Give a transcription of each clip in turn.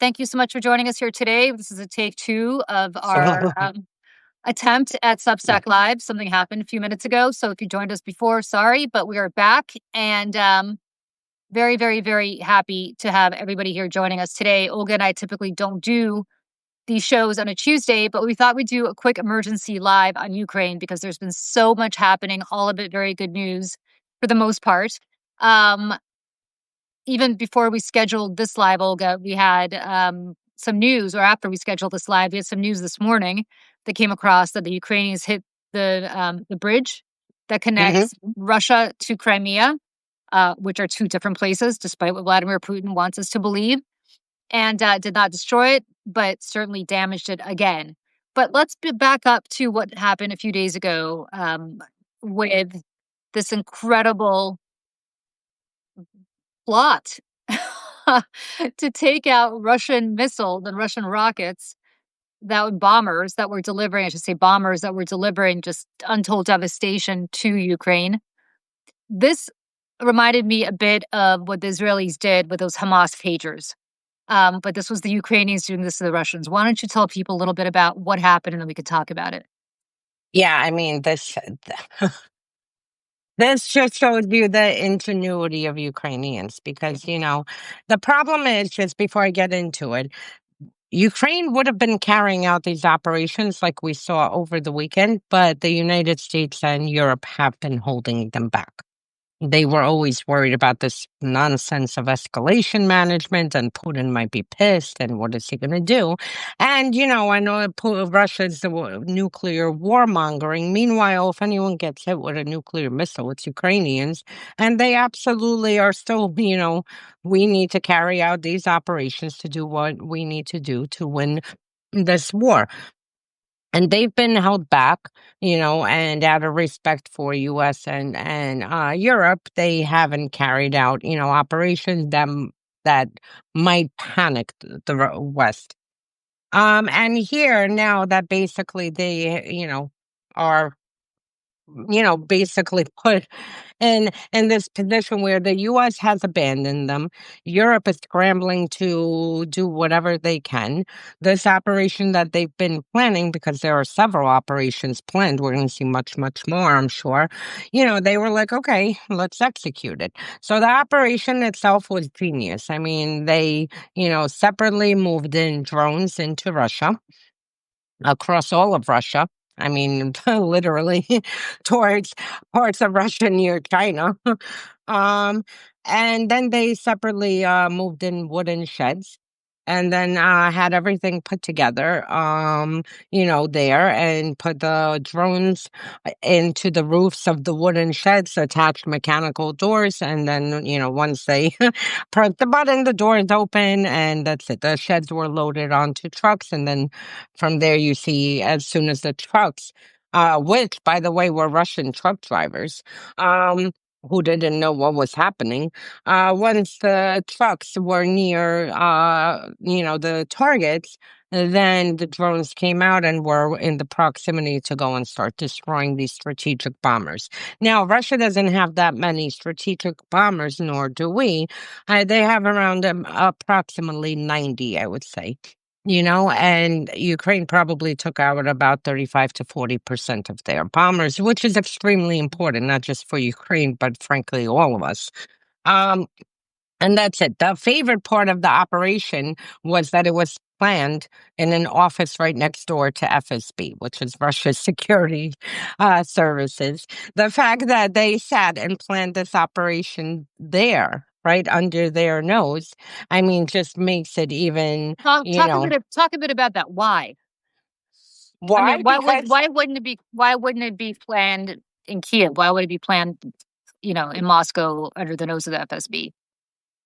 Thank you so much for joining us here today. This is a take two of our attempt at Substack Live. Something happened a few minutes ago. So if you joined us before, sorry, but we are back and very, very, very happy to have everybody here joining us today. Olga and I typically don't do these shows on a Tuesday, but we thought we'd do a quick emergency live on Ukraine because there's been so much happening, all of it very good news for the most part. Even before we scheduled this live, Olga, we had some news, or after we scheduled this live, we had some news this morning that came across that the Ukrainians hit the bridge that Mhm. connects Russia to Crimea, which are two different places, despite what Vladimir Putin wants us to believe, and did not destroy it, but certainly damaged it again. But let's back up to what happened a few days ago with this incredible plot to take out Russian missiles and Russian rockets bombers that were delivering, I should say bombers that were delivering just untold devastation to Ukraine. This reminded me a bit of what the Israelis did with those Hamas pagers. But this was the Ukrainians doing this to the Russians. Why don't you tell people a little bit about what happened and then we could talk about it? Yeah, I mean, this just shows you the ingenuity of Ukrainians because, the problem is, just before I get into it, Ukraine would have been carrying out these operations like we saw over the weekend, but the United States and Europe have been holding them back. They were always worried about this nonsense of escalation management, and Putin might be pissed, and what is he going to do? And, I know Russia's nuclear warmongering. Meanwhile, if anyone gets hit with a nuclear missile, it's Ukrainians. And they absolutely are still, we need to carry out these operations to do what we need to do to win this war. And they've been held back, and out of respect for US and Europe, they haven't carried out, operations that might panic the West. And here now that basically they, are basically put in this position where the US has abandoned them. Europe is scrambling to do whatever they can. This operation that they've been planning, because there are several operations planned, we're going to see much, much more, I'm sure. They were like, okay, let's execute it. So the operation itself was genius. I mean, they, separately moved in drones into Russia, across all of Russia. I mean, literally towards parts of Russia near China. um, and then they separately moved in wooden sheds, and then had everything put together, there, and put the drones into the roofs of the wooden sheds, attached mechanical doors, and then, once they press the button, the doors open, and that's it. The sheds were loaded onto trucks, and then from there you see, as soon as the trucks, which, by the way, were Russian truck drivers, who didn't know what was happening. Once the trucks were near, the targets, then the drones came out and were in the proximity to go and start destroying these strategic bombers. Now, Russia doesn't have that many strategic bombers, nor do we. They have around approximately 90, I would say. And Ukraine probably took out about 35 to 40% of their bombers, which is extremely important, not just for Ukraine, but frankly, all of us. Um, and that's it. The favorite part of the operation was that it was planned in an office right next door to FSB, which is Russia's security services. The fact that they sat and planned this operation there, right under their nose, I mean, just makes it even, Talk a bit about that. Why? I why? mean, Because why wouldn't it be planned in Kiev? Why would it be planned, in Moscow under the nose of the FSB?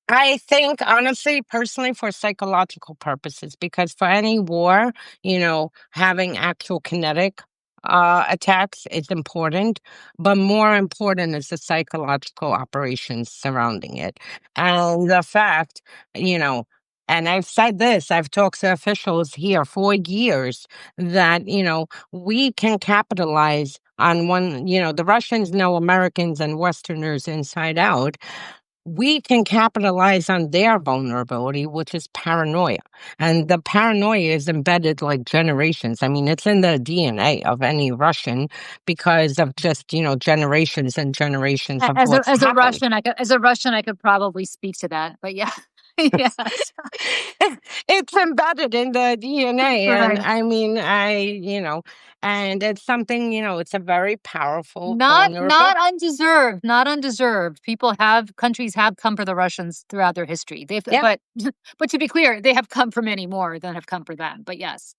I think, honestly, personally, for psychological purposes, because for any war, having actual kinetic attacks is important, but more important is the psychological operations surrounding it. And the fact, you know, and I've said this, I've talked to officials here for years that, we can capitalize on one, the Russians know Americans and Westerners inside out. we can capitalize on their vulnerability, which is paranoia. And the paranoia is embedded like generations. I mean, it's in the DNA of any Russian because of just, generations and generations of what's As a happened. Russian, I could probably speak to that. But yeah, yes, It's embedded in the DNA. And right. I mean, and it's something, it's a very powerful Not vulnerability. undeserved, not undeserved. Countries have come for the Russians throughout their history. Yeah. But but to be clear, they have come for many more than have come for them. But yes.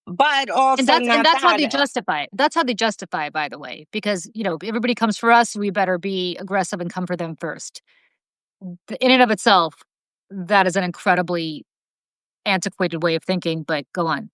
But And also not that's how that. they justify it. That's how they justify it, by the way, because everybody comes for us, we better be aggressive and come for them first. In and of itself, that is an incredibly antiquated way of thinking, but go on.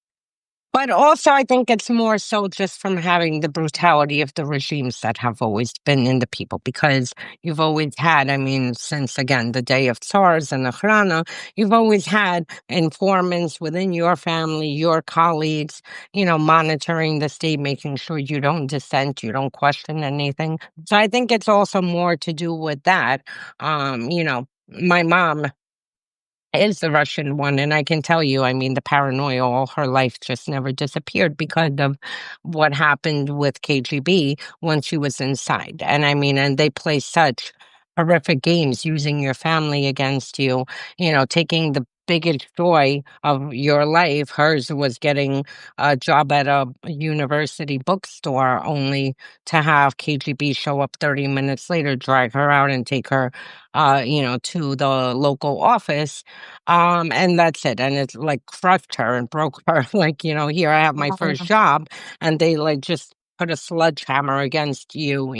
But also, I think it's more so just from having the brutality of the regimes that have always been in the people, because you've always had, I mean, since again, the day of Tsars and Okhrana, you've always had informants within your family, your colleagues, monitoring the state, making sure you don't dissent, you don't question anything. So I think it's also more to do with that. My mom is the Russian one, and I can tell you, I mean, the paranoia all her life just never disappeared because of what happened with KGB when she was inside. And I mean, and they play such horrific games using your family against you, taking the biggest joy of your life. Hers was getting a job at a university bookstore, only to have KGB show up 30 minutes later, drag her out and take her to the local office, and that's it. And it's like crushed her and broke her. Like, here I have my first Um, job, and they like just put a sledgehammer against you.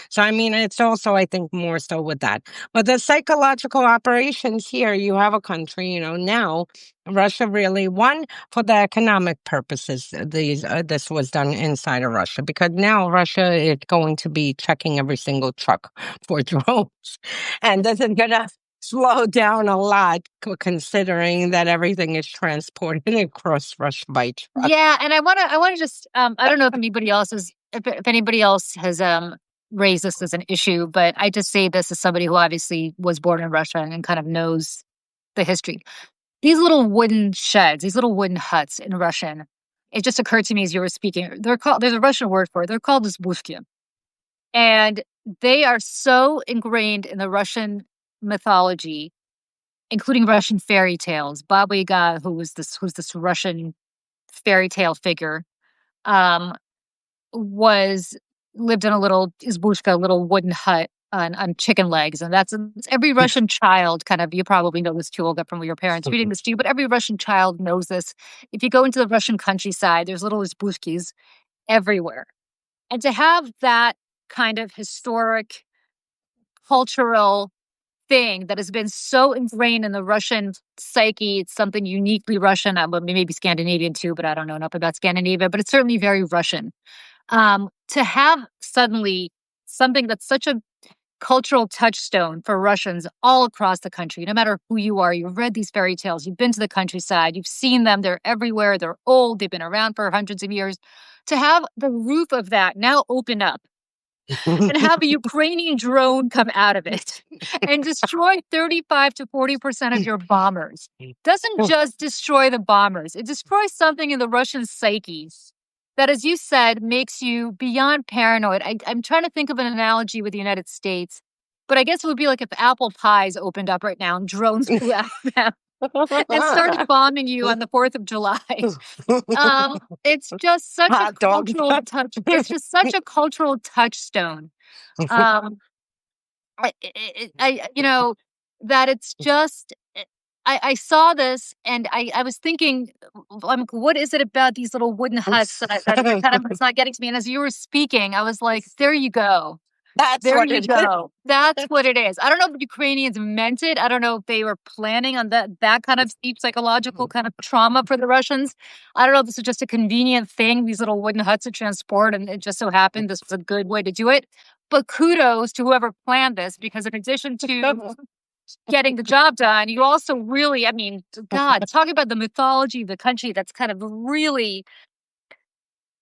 So I mean, it's also, I think, more so with that. But the psychological operations here, you have a country, now Russia really won for the economic purposes. This was done inside of Russia because now Russia is going to be checking every single truck for drones, and this is gonna slow down a lot considering that everything is transported across Russia by truck. Yeah, and I wanna just I don't know if anybody else has raised this as an issue, but I just say this as somebody who obviously was born in Russia and kind of knows the history. These little wooden sheds, these little wooden huts in Russian, it just occurred to me as you were speaking. There's a Russian word for it. They're called izbushki. And they are so ingrained in the Russian mythology, including Russian fairy tales. Baba Yaga, who's this Russian fairy tale figure, um, was lived in a little izbushka, a little wooden hut on chicken legs, and it's every Russian child kind of. You probably know this too, Olga, from your parents reading this to you, but every Russian child knows this. If you go into the Russian countryside, there's little izbushkis everywhere, and to have that kind of historic, cultural thing that has been so ingrained in the Russian psyche. It's something uniquely Russian, well, maybe Scandinavian too, but I don't know enough about Scandinavia, but it's certainly very Russian. To have suddenly something that's such a cultural touchstone for Russians all across the country, no matter who you are, you've read these fairy tales, you've been to the countryside, you've seen them, they're everywhere, they're old, they've been around for hundreds of years. To have the roof of that now open up and have a Ukrainian drone come out of it and destroy 35 to 40% of your bombers doesn't just destroy the bombers, it destroys something in the Russian psyche that, as you said, makes you beyond paranoid. I'm trying to think of an analogy with the United States, but I guess it would be like if apple pies opened up right now and drones flew out of them and started bombing you on the 4th of July. It's just such a Hot dog. cultural touch. It's just such a cultural touchstone. Um, that it's just. I saw this and I was thinking, I'm like, what is it about these little wooden huts that kind of it's not getting to me? And as you were speaking, I was like, there you go. That's There what you it is. go. That's what it is. I don't know if Ukrainians meant it. I don't know if they were planning on that kind of deep psychological kind of trauma for the Russians. I don't know if this is just a convenient thing, these little wooden huts to transport, and it just so happened this was a good way to do it. But kudos to whoever planned this, because in addition to getting the job done, you also really, I mean, God, talking about the mythology of the country that's kind of really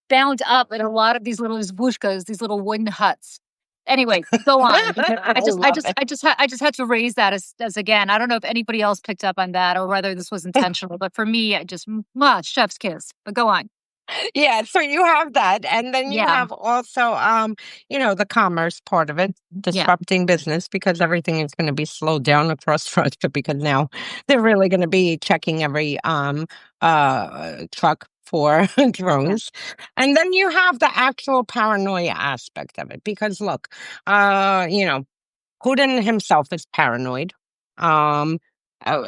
bound up in a lot of these little izbushkas, these little wooden huts. Anyway, go on because I I just I love just it. I just had I just had to raise that as again. I don't know if anybody else picked up on that or whether this was intentional, but for me, I just chef's kiss. But go on. Yeah, so you have that, and then you Yeah, have also, the commerce part of it, yeah, disrupting business because everything is gonna be slowed down across Russia because now they're really gonna be checking every, truck for yeah, drones, and then you have the actual paranoia aspect of it because look, you know, Putin himself is paranoid. Um,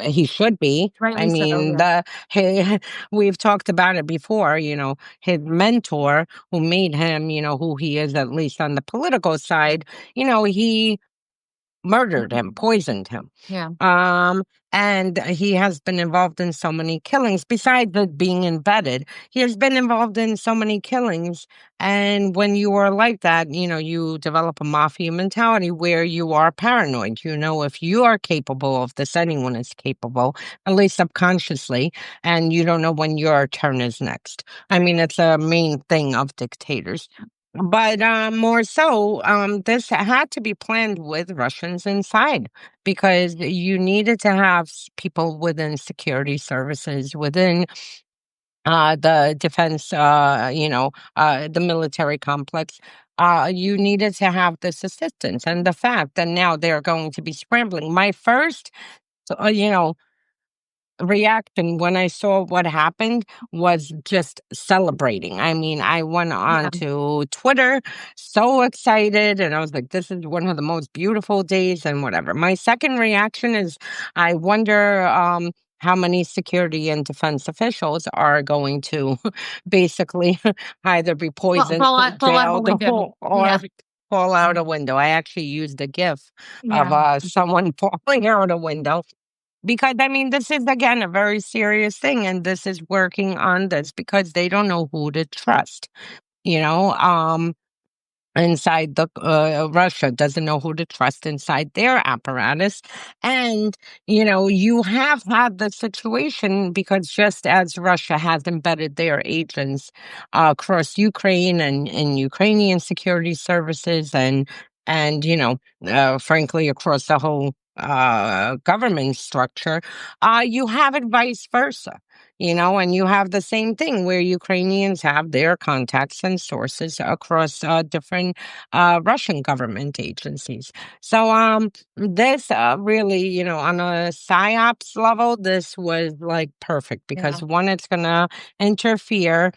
he should be. I rightly so. mean, Yeah, he, we've talked about it before. His mentor, who made him, who he is, at least on the political side. He murdered him, poisoned him. yeah, Um, and he has been involved in so many killings. Besides the being embedded, he has been involved in so many killings. And when you are like that, you develop a mafia mentality where you are paranoid. If you are capable of this, anyone is capable, at least subconsciously, and you don't know when your turn is next. I mean, it's a main thing of dictators. But more so, this had to be planned with Russians inside because you needed to have people within security services, within the defense, the military complex. You needed to have this assistance. And the fact that now they're going to be scrambling. My first, reaction when I saw what happened was just celebrating. I mean, I went on yeah. to Twitter so excited and I was like, this is one of the most beautiful days and whatever. My second reaction is I wonder how many security and defense officials are going to basically either be poisoned, Fall out of a jailed, window. or Yeah, fall out a window. I actually used a GIF of yeah, someone falling out a window because, I mean, this is again a very serious thing, and this is working on this because they don't know who to trust. You know, inside the Russia doesn't know who to trust inside their apparatus. And, you have had the situation because just as Russia has embedded their agents across Ukraine and Ukrainian security services and frankly across the whole government structure, you have it vice versa. And you have the same thing where Ukrainians have their contacts and sources across different Russian government agencies. So, this really, on a psyops level, this was like perfect yeah, because one, it's going to interfere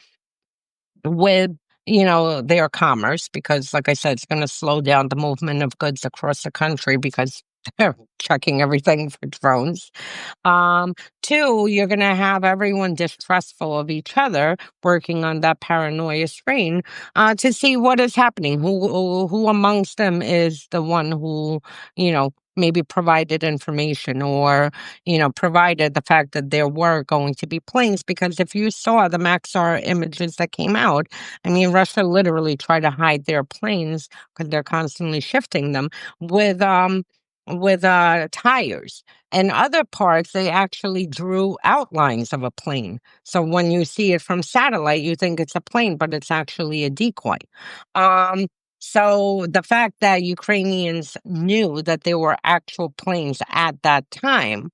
with their commerce because like I said it's going to slow down the movement of goods across the country because they're checking everything for drones. um, Two, you're gonna have everyone distrustful of each other, working on that paranoia strain, to see what is happening. Who amongst them is the one who, maybe provided information or, provided the fact that there were going to be planes. Because if you saw the Maxar images that came out, I mean, Russia literally tried to hide their planes because they're constantly shifting them with tires. And other parts, they actually drew outlines of a plane. So when you see it from satellite, you think it's a plane, but it's actually a decoy. Um, so the fact that Ukrainians knew that there were actual planes at that time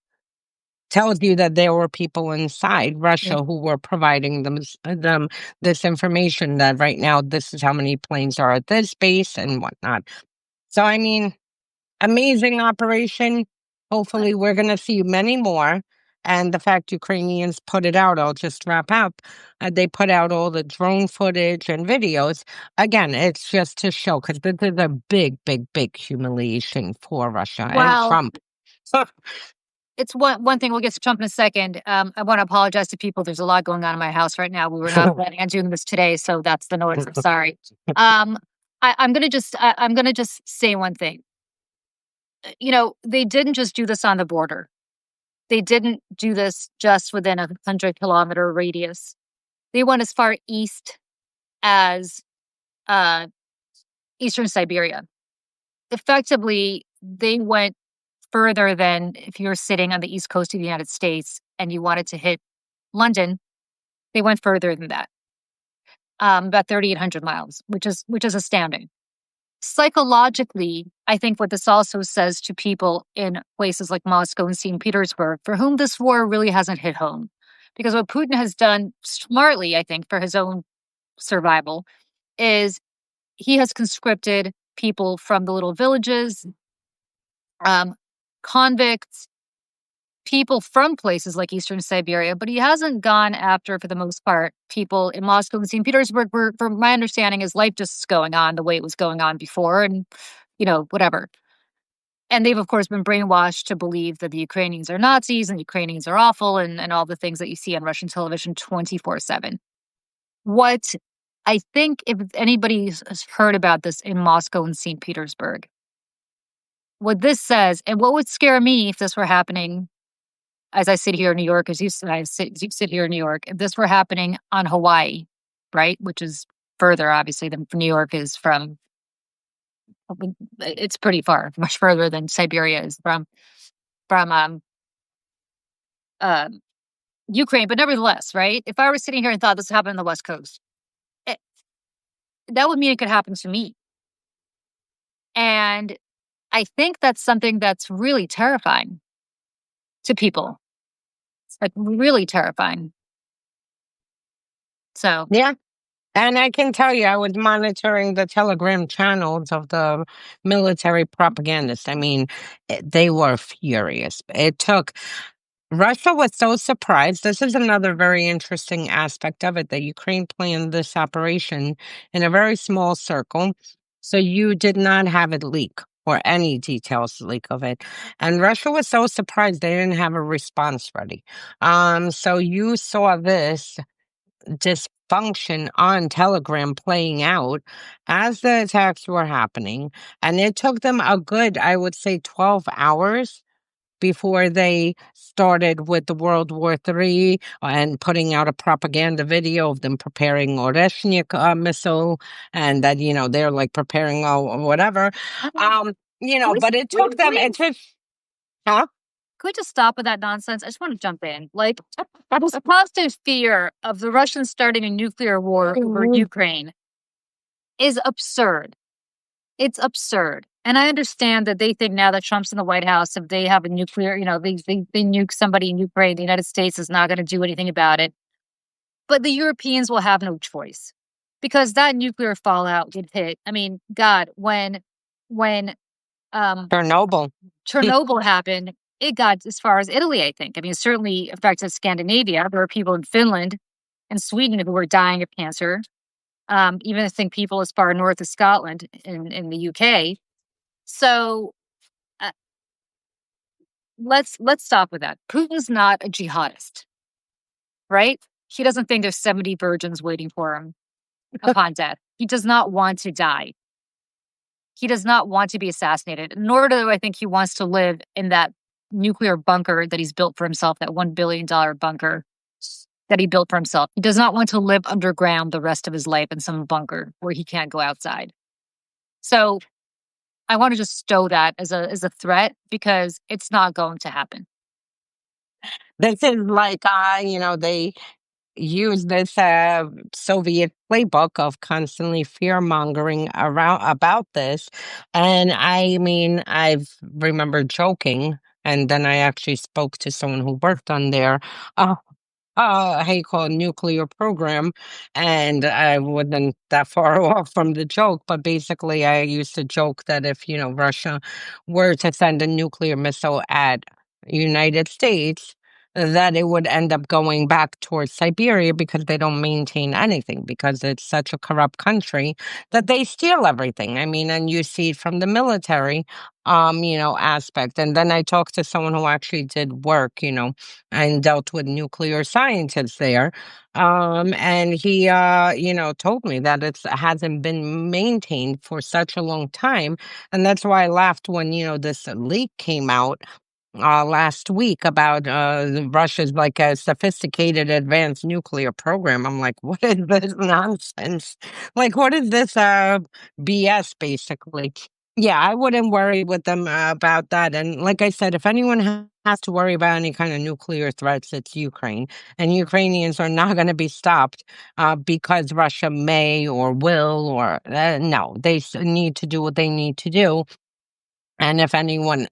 tells you that there were people inside yeah. Russia who were providing them this information that right now this is how many planes are at this base and whatnot. So I mean, amazing operation. Hopefully, we're going to see many more. And the fact Ukrainians put it out, I'll just wrap up. They put out all the drone footage and videos. Again, it's just to show because this is a big, big, big humiliation for Russia and Well, Trump. it's one thing. We'll get to Trump in a second. I want to apologize to people. There's a lot going on in my house right now. We were not planning on doing this today, so that's the noise. I'm sorry. Um, I'm gonna just say one thing. They didn't just do this on the border. They didn't do this just within a 100-kilometer radius. They went as far east as uh, eastern Siberia. Effectively, they went further than if you're sitting on the east coast of the United States and you wanted to hit London. They went further than that, about 3,800 miles, which is astounding. psychologically, I think what this also says to people in places like Moscow and St. Petersburg, for whom this war really hasn't hit home. Because what Putin has done smartly, I think, for his own survival, is he has conscripted people from the little villages, um, convicts, people from places like Eastern Siberia, but he hasn't gone after, for the most part, people in Moscow and St. Petersburg, where, from my understanding, is life just is going on the way it was going on before, and whatever. And they've, of course, been brainwashed to believe that the Ukrainians are Nazis and Ukrainians are awful, and all the things that you see on Russian television 24/7. What I think, if anybody has heard about this in Moscow and St. Petersburg, what this says, and what would scare me if this were happening as I sit here in New York, as you sit here in New York, if this were happening on Hawaii, right, which is further, obviously, than New York is from, it's pretty far, much further than Siberia is from um, Ukraine, but nevertheless, right? If I were sitting here and thought this happened on the West Coast, it, that would mean it could happen to me. And I think that's something that's really terrifying to people. It's like really terrifying. So, Yeah. And I can tell you, I was monitoring the Telegram channels of the military propagandists. I mean, they were furious. It took Russia was so surprised. This is another very interesting aspect of it, that Ukraine planned this operation in a very small circle. So you did not have it leak or any details leak of it. And Russia was so surprised they didn't have a response ready. So you saw this dysfunction on Telegram playing out as the attacks were happening. And it took them a good, I would say, 12 hours before they started with the World War III and putting out a propaganda video of them preparing Oreshnik missile, and that, they're like preparing whatever. But it took them, huh? could we just stop with that nonsense? I just want to jump in. Like, this constant fear of the Russians starting a nuclear war over Ukraine is absurd. It's absurd. And I understand that they think now that Trump's in the White House, if they have a nuclear, they nuke somebody in Ukraine, the United States is not going to do anything about it. But the Europeans will have no choice because that nuclear fallout would hit. I mean, God, when um, Chernobyl. Chernobyl happened, it got as far as Italy, I think. I mean, it certainly affected Scandinavia. There were people in Finland and Sweden who were dying of cancer. Even I think people as far north as Scotland in the UK. So uh, let's stop with that. Putin's not a jihadist, right? He doesn't think there's 70 virgins waiting for him upon death. He does not want to die. He does not want to be assassinated, nor do I think he wants to live in that nuclear bunker that he's built for himself, that $1 billion bunker that he built for himself. He does not want to live underground the rest of his life in some bunker where he can't go outside. So I want to just stow that as a threat because it's not going to happen. This is like, they use this Soviet playbook of constantly fear mongering around about this. And I mean, I've remember joking, and then I actually spoke to someone who worked on their how you call it, nuclear program, and I wasn't that far off from the joke. But basically, I used to joke that if Russia were to send a nuclear missile at United States, that it would end up going back towards Siberia because they don't maintain anything, because it's such a corrupt country that they steal everything. I mean, and you see it from the military aspect. And then I talked to someone who actually did work, and dealt with nuclear scientists there. And he, told me that it hasn't been maintained for such a long time. And that's why I laughed when, this leak came out last week about Russia's like a sophisticated advanced nuclear program. I'm like, what is this nonsense? Like, what is this BS basically? Yeah, I wouldn't worry with them about that. And like I said, if anyone has to worry about any kind of nuclear threats, it's Ukraine. And Ukrainians are not going to be stopped because Russia may or will or no, they need to do what they need to do. And if anyone,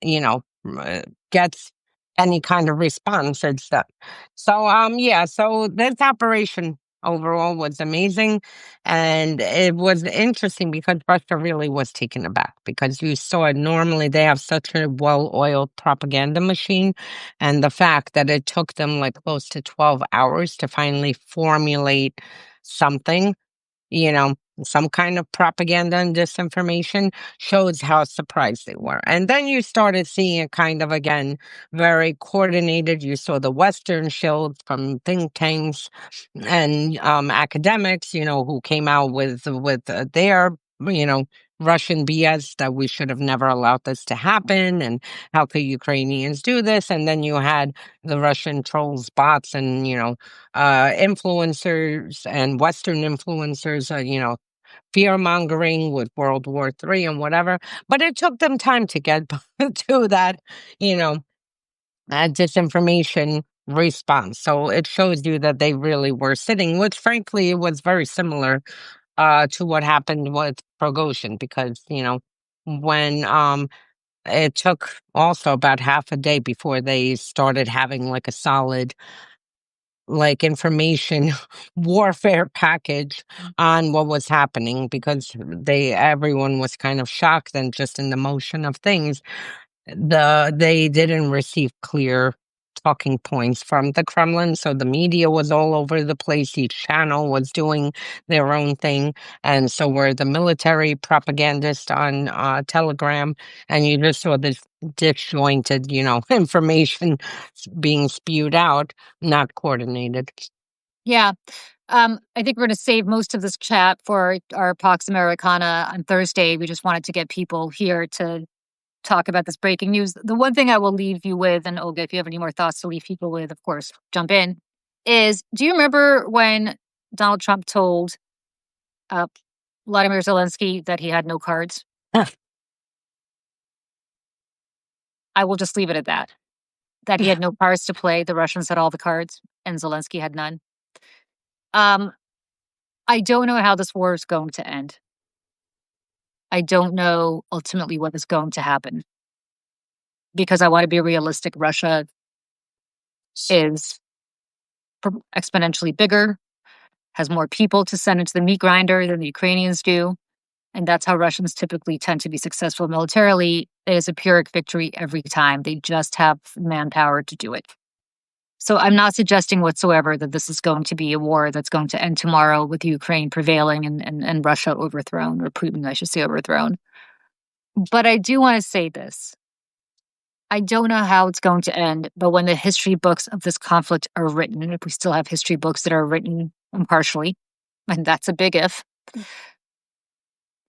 gets any kind of response, it's that. So, yeah, so this operation overall was amazing. And it was interesting because Russia really was taken aback because you saw it. Normally, they have such a well oiled propaganda machine. And the fact that it took them like close to 12 hours to finally formulate something, you know, some kind of propaganda and disinformation shows how surprised they were. And then you started seeing it kind of again very coordinated. You saw the Western shields from think tanks and academics, who came out with their, you know, Russian BS that we should have never allowed this to happen, and how could Ukrainians do this? And then you had the Russian trolls, bots, and influencers and Western influencers, fear mongering with World War III and whatever. But it took them time to get to that, you know, disinformation response. So it shows you that they really were sitting, which frankly was very similar to what happened with Progozhin, because, when it took also about half a day before they started having like a solid like information warfare package on what was happening, because everyone was kind of shocked and just in the motion of things. They didn't receive clear talking points from the Kremlin, so the media was all over the place. Each channel was doing their own thing, and so were the military propagandists on Telegram, and you just saw this disjointed, information being spewed out, not coordinated. Yeah. I think we're going to save most of this chat for our Pax Americana on Thursday. We just wanted to get people here to talk about this breaking news. The one thing I will leave you with, and Olga, if you have any more thoughts to leave people with, of course, jump in, is do you remember when Donald Trump told uh, Vladimir Zelensky that he had no cards? I will just leave it at that. That he had no cards to play. The Russians had all the cards, and Zelensky had none. Um, I don't know how this war is going to end. I don't know ultimately what is going to happen because I want to be realistic. Russia is exponentially bigger, has more people to send into the meat grinder than the Ukrainians do. And that's how Russians typically tend to be successful militarily. It is a Pyrrhic victory every time. They just have manpower to do it. So I'm not suggesting whatsoever that this is going to be a war that's going to end tomorrow with Ukraine prevailing and Russia overthrown, or Putin, I should say, overthrown. But I do want to say this. I don't know how it's going to end, but when the history books of this conflict are written, and if we still have history books that are written impartially, and that's a big if,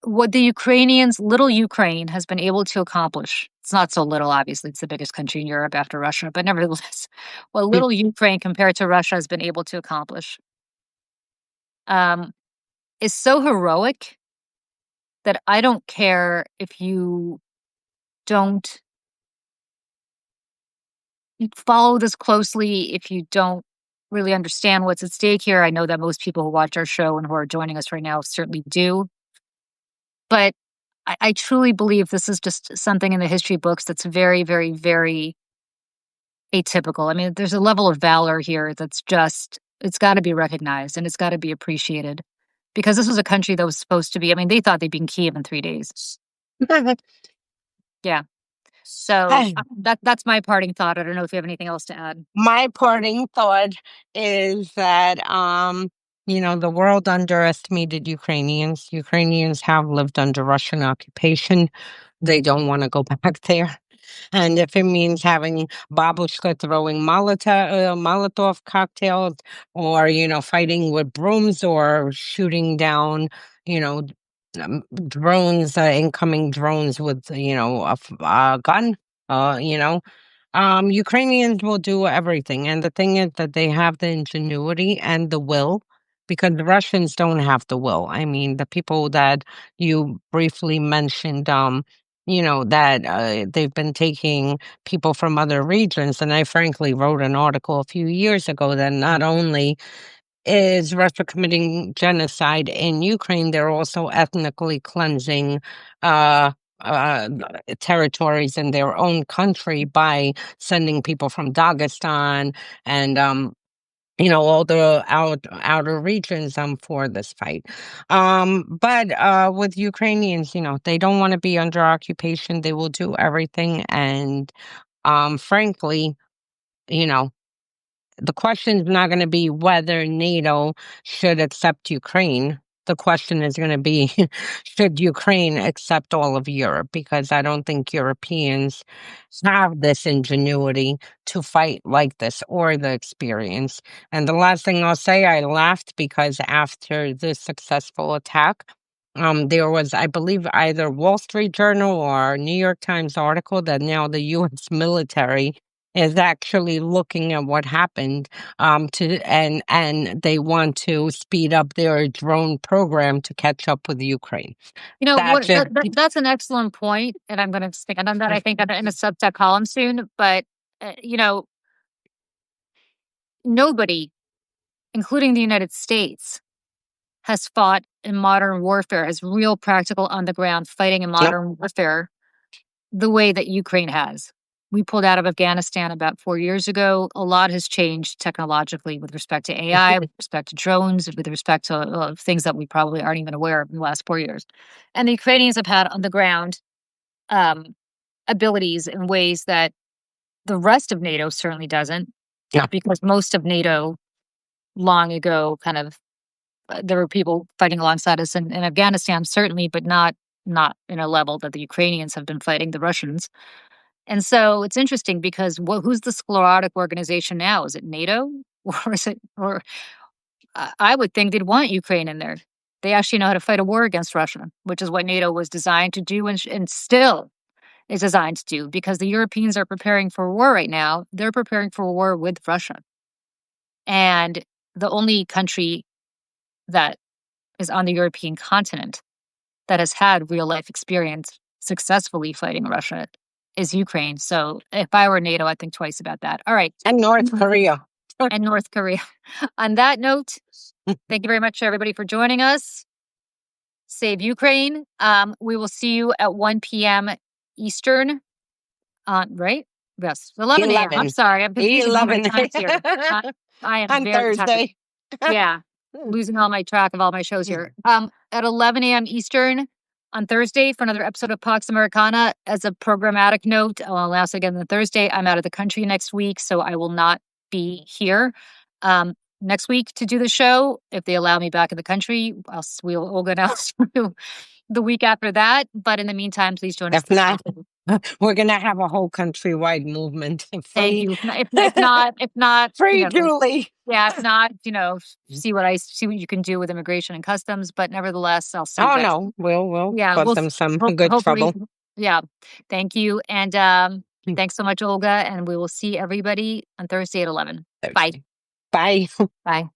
what the Ukrainians, little Ukraine, has been able to accomplish, it's not so little, obviously, it's the biggest country in Europe after Russia, but nevertheless, what little Ukraine compared to Russia has been able to accomplish um, is so heroic that I don't care if you don't follow this closely, if you don't really understand what's at stake here. I know that most people who watch our show and who are joining us right now certainly do. But I truly believe this is just something in the history books that's very, very, very atypical. I mean, there's a level of valor here that's just, it's got to be recognized and it's got to be appreciated because this was a country that was supposed to be, I mean, they thought they'd be in Kiev in 3 days. Yeah. So that's my parting thought. I don't know if you have anything else to add. My parting thought is that, the world underestimated Ukrainians. Ukrainians have lived under Russian occupation. They don't want to go back there. And if it means having babushka throwing Molotov cocktails, or, fighting with brooms, or shooting down, you know, drones, incoming drones with, a gun, uh, you know, Ukrainians will do everything, and the thing is that they have the ingenuity and the will, because the Russians don't have the will. I mean, the people that you briefly mentioned, that they've been taking people from other regions. And I frankly wrote an article a few years ago that not only is Russia committing genocide in Ukraine, they're also ethnically cleansing uh, uh, territories in their own country by sending people from Dagestan and all the outer regions for this fight. But with Ukrainians, they don't want to be under occupation. They will do everything. And frankly, you know, the question is not going to be whether NATO should accept Ukraine. The question is going to be, should Ukraine accept all of Europe? Because I don't think Europeans have this ingenuity to fight like this or the experience. And the last thing I'll say, I laughed because after this successful attack, there was, I believe, either Wall Street Journal or New York Times article that now the U.S. military is actually looking at what happened and they want to speed up their drone program to catch up with Ukraine. That's it. That's an excellent point, and I'm going to speak on that. I think in a Substack column soon. But nobody, including the United States, has fought in modern warfare, has real practical on the ground fighting in Nope. modern warfare the way that Ukraine has. We pulled out of Afghanistan about 4 years ago. A lot has changed technologically with respect to AI, with respect to drones, with respect to things that we probably aren't even aware of in the last 4 years. And the Ukrainians have had on the ground abilities in ways that the rest of NATO certainly doesn't, Yeah. because most of NATO long ago there were people fighting alongside us in Afghanistan, certainly, but not in a level that the Ukrainians have been fighting the Russians. And so it's interesting because who's the sclerotic organization now? Is it NATO or is it? Or I would think they'd want Ukraine in there. They actually know how to fight a war against Russia, which is what NATO was designed to do, and still is designed to do. Because the Europeans are preparing for war right now. They're preparing for a war with Russia, and the only country that is on the European continent that has had real life experience successfully fighting Russia is Ukraine. So if I were NATO, I'd think twice about that. All right. And North Korea. And North Korea. On that note, thank you very much, everybody, for joining us. Save Ukraine. We will see you at 1 p.m. Eastern. Right? Yes, 11 a.m. I'm 11. sorry. I'm confusing all my 11 times here. I am on very tired. Thursday. Yeah, losing all my track of all my shows here. At 11 a.m. Eastern on Thursday for another episode of Pax Americana. As a programmatic note, I'll announce again on Thursday. I'm out of the country next week, so I will not be here next week to do the show. If they allow me back in the country, we'll go down through the week after that. But in the meantime, please join us. If not, we're gonna have a whole countrywide movement. Thank you. If not, free Julie. Yeah, if not, see what you can do with immigration and customs. But nevertheless, I'll see you Oh guys. no, we'll cause them some good trouble. Yeah. Thank you. And thanks so much, Olga. And we will see everybody on Thursday at 11. Thursday. Bye. Bye. Bye.